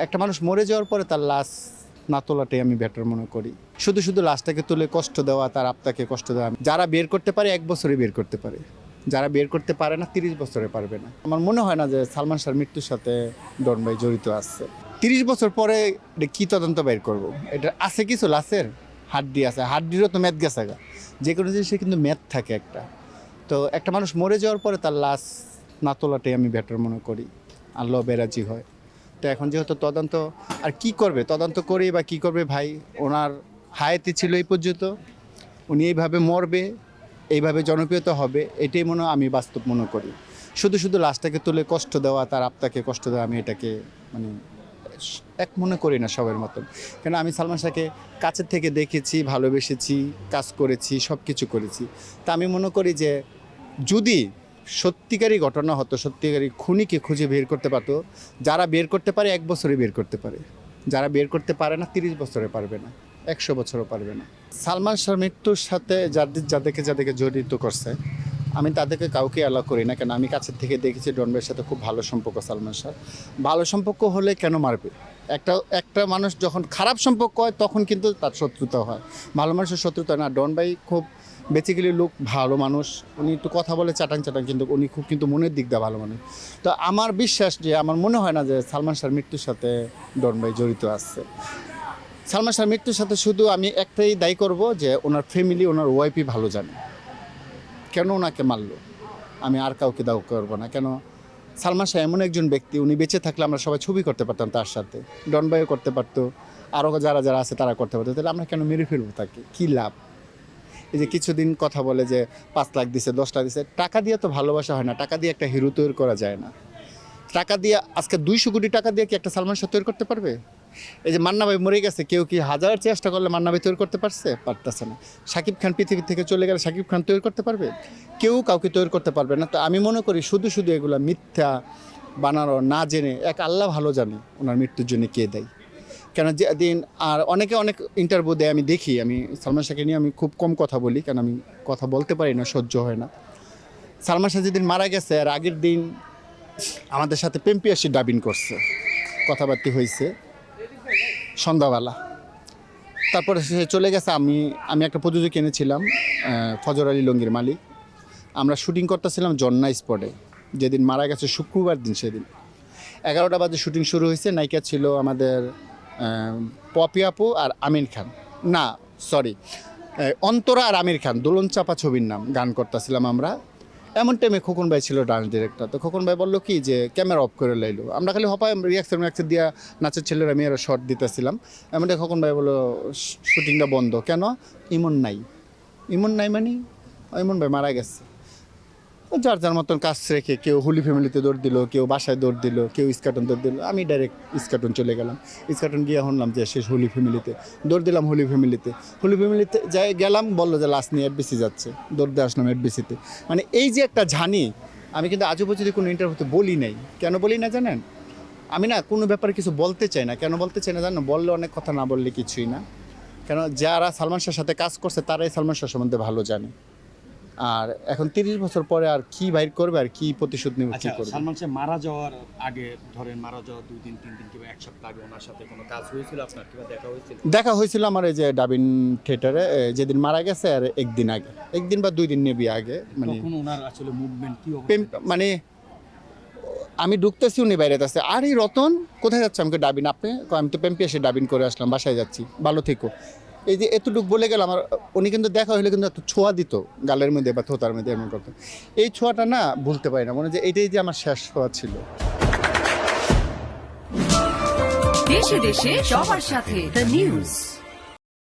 একটা মানুষ মরে যাওয়ার পরে তার লাশ না তোলাটাই আমি বেটার মনে করি। শুধু শুধু লাশটাকে তুলে কষ্ট দেওয়া, তার আত্মাকে কষ্ট দেওয়া। যারা বের করতে পারে 1 বছরে বের করতে পারে, যারা বের করতে পারে না 30 বছরে পারবে না। আমার মনে হয় না যে সালমান শাহর মৃত্যুর সাথে ডন ভাই জড়িত আছে। 30 বছর পরে এটা কী তদন্ত বের করবো? এটা আছে কিছু লাশের হাড্ডি আছে, হাড্ডিরও তো মেদ গেছে গা। যে কোনো জিনিসে কিন্তু মেদ থাকে একটা। তো একটা মানুষ মরে যাওয়ার পরে তার লাশ না তোলাটাই আমি বেটার মনে করি, আল্লাহ বেরাজি হয়। তো এখন যেহেতু তদন্ত আর কি করবে, তদন্ত করেই বা কী করবে ভাই, ওনার হায়াতি ছিল এই পর্যন্ত, উনি এইভাবে মরবে, এইভাবে জনপ্রিয়তা হবে, এটাই আমি বাস্তব মনে করি। শুধু শুধু লাশটাকে তুলে কষ্ট দেওয়া, তার আত্মাকে কষ্ট দেওয়া, আমি এটাকে এক মনে করি না সবার মতন। কেন আমি সালমান শাহকে কাছের থেকে দেখেছি, ভালোবেসেছি, কাজ করেছি, সব কিছু করেছি। তা আমি মনে করি যে যদি সত্যিকারই ঘটনা হতো, সত্যিকারই খুনিকে খুঁজে বের করতে পারতো, যারা বের করতে পারে 1 বছরে বের করতে পারে, যারা বের করতে পারে না 30 বছরে পারবে না, 100 বছরও পারবে না। সালমান শাহর মৃত্যুর সাথে যাদেরকে জড়িত করছে, আমি তাদেরকে কাউকে অ্যালাউ করি না। কেন আমি কাছের থেকে দেখেছি ডন ভাইয়ের সাথে খুব ভালো সম্পর্ক সালমান শাহ। ভালো সম্পর্ক হলে কেন মারবে? একটা মানুষ যখন খারাপ সম্পর্ক হয় তখন কিন্তু তার শত্রুতা হয়, ভালো মানুষের শত্রুতা না। ডন ভাই খুব বেসিক্যালি লোক ভালো মানুষ, উনি একটু কথা বলে চাটান, কিন্তু উনি খুব কিন্তু মনের দিক দিয়ে ভালো মানুষ। তো আমার বিশ্বাস যে আমার মনে হয় না যে সালমান শাহর মৃত্যুর সাথে ডন ভাই জড়িত আছে। সালমান শাহর মৃত্যুর সাথে শুধু আমি একটাই দায়ী করব যে ওনার ফ্যামিলি, ওনার ওয়াইফই ভালো জানে কেন ওনাকে মারলো। আমি আর কাউকে দাও করবো না। কেন সালমান শাহ এমন একজন ব্যক্তি, উনি বেঁচে থাকলে আমরা সবাই ছবি করতে পারতাম তার সাথে, ডন ভাইও করতে পারতো, আরও যারা আছে তারা করতে পারতো। তাহলে আমরা কেন মেরে ফেলবো তাকে? কী লাভ? এই যে কিছুদিন কথা বলে যে 5 লাখ দিছে, 10 লাখ দিছে, টাকা দিয়ে তো ভালোবাসা হয় না, টাকা দিয়ে একটা হিরো তৈরি করা যায় না। টাকা দিয়ে আজকে 200 কোটি টাকা দিয়ে কি একটা সালমান শাহ তৈরি করতে পারবে? এই যে মান্না ভাই মরে গেছে, কেউ কি হাজার চেষ্টা করলে মান্না ভাই তৈরি করতে পারতেছে না। শাকিব খান পৃথিবী থেকে চলে গেলে শাকিব খান তৈরি করতে পারবে? কেউ কাউকে তৈরি করতে পারবে না। তো আমি মনে করি শুধু শুধু এগুলো মিথ্যা বানানো, না জেনে, এক আল্লাহ ভালো জানে ওনার মৃত্যুর জন্য কে দেয়। কেন যেদিন আর অনেকে অনেক ইন্টারভিউ দেয়, আমি দেখি, আমি সালমান শাহকে নিয়ে আমি খুব কম কথা বলি, কেন আমি কথা বলতে পারি না, সহ্য হয় না। সালমান শাহ যেদিন মারা গেছে আর আগের দিন আমাদের সাথে পেম্পিয়াসি ডাবিং করছে, কথাবার্তা হয়েছে সন্ধ্যাবেলা। তারপরে সে চলে গেছে। আমি একটা প্রযোজক এনেছিলাম, ফজর আলী লঙ্গির মালিক। আমরা শুটিং করতেছিলাম জন্না স্পটে, যেদিন মারা গেছে শুক্রবার দিন, সেদিন 11টা বাজে শুটিং শুরু হয়েছে। নায়িকা ছিল আমাদের পপি আপু আর আমির খান, না সরি, অন্তরা আর আমির খান, দোলন চাপা ছবির নাম, গান করতেছিলাম আমরা। এমন টাইমে খোকন ভাই ছিল ডান্স ডিরেক্টর। তো খোকন ভাই বললো কি যে ক্যামেরা অফ করে লাইলো, আমরা খালি হপায় রিয়াকশন দিয়া নাচের ছেলেরা মেয়েরা শর্ট দিতেছিলাম। এমনটা খোকন ভাই বললো শুটিংটা বন্ধ কেন? ইমন নাই মানে ইমন ভাই মারা গেছে। যার যার মতন কাজ রেখে কেউ হুলি ফ্যামিলিতে দৌড় দিল, কেউ বাসায় দৌড় দিল, কেউ ইস্কাটন দৌড় দিল। আমি ডাইরেক্ট ইস্কাটন চলে গেলাম। ইস্কাটন গিয়ে শুনলাম যে শেষ হুলি ফ্যামিলিতে, দৌড় দিলাম হুলি ফ্যামিলিতে যাই গেলাম, বললো যে লাস্ট নিয়ে এফবিসি যাচ্ছে, দৌড় দিয়ে আসলাম এফবিসিতে। মানে এই যে একটা ঝানি, আমি কিন্তু আজও পর্যন্ত কোনো ইন্টারভিউতে বলি নাই। কেন বলি না জানেন? আমি না কোনো ব্যাপারে কিছু বলতে চাই না। কেন বলতে চাই না জানো? বললে অনেক কথা, না বললে কিছুই না। কেন যারা সালমান শাহর সাথে কাজ করছে তারাই সালমান শাহ সম্বন্ধে ভালো জানে। আর এখন 30 বছর পরে আর কি বাইর করবে, আর কি প্রতিশোধ নেবে, কি করবে? সালমান শাহ মারা যাওয়ার আগে, ধরেন মারা যাওয়ার 2 দিন 3 দিন কিংবা 1 সপ্তাহ আগে ওনার সাথে কোনো কাজ হয়েছিল আপনার, কিংবা দেখা হয়েছিল? আমার এই যে ডাবিং থিয়েটারে যেদিন মারা গেছে আর একদিন আগে, একদিন বা 2 দিন নেবি আগে। মানে তখন ওনার আসলে মুভমেন্ট কি মানে আমি ঢুকতেছি, উনি বাইরে আছে, আর এই রতন কোথায় যাচ্ছে? আমাকে ডাবিন, আপনি? আমি তো পেম্পি এসে ডাবিন করে আসলাম, বাসায় যাচ্ছি, ভালো থেকো। এই যে এতটুকু বলে গেল আমার। উনি কিন্তু দেখা হলে কিন্তু একটু ছোঁয়া দিত গালের মধ্যে বা থোতার মধ্যে, এমন করতো। এই ছোঁয়াটা না ভুলতে পারি না, মনে যে এটাই যে আমার শেষ ছোঁয়া ছিল। দেশে দেশে সবার সাথে দ্য নিউজ।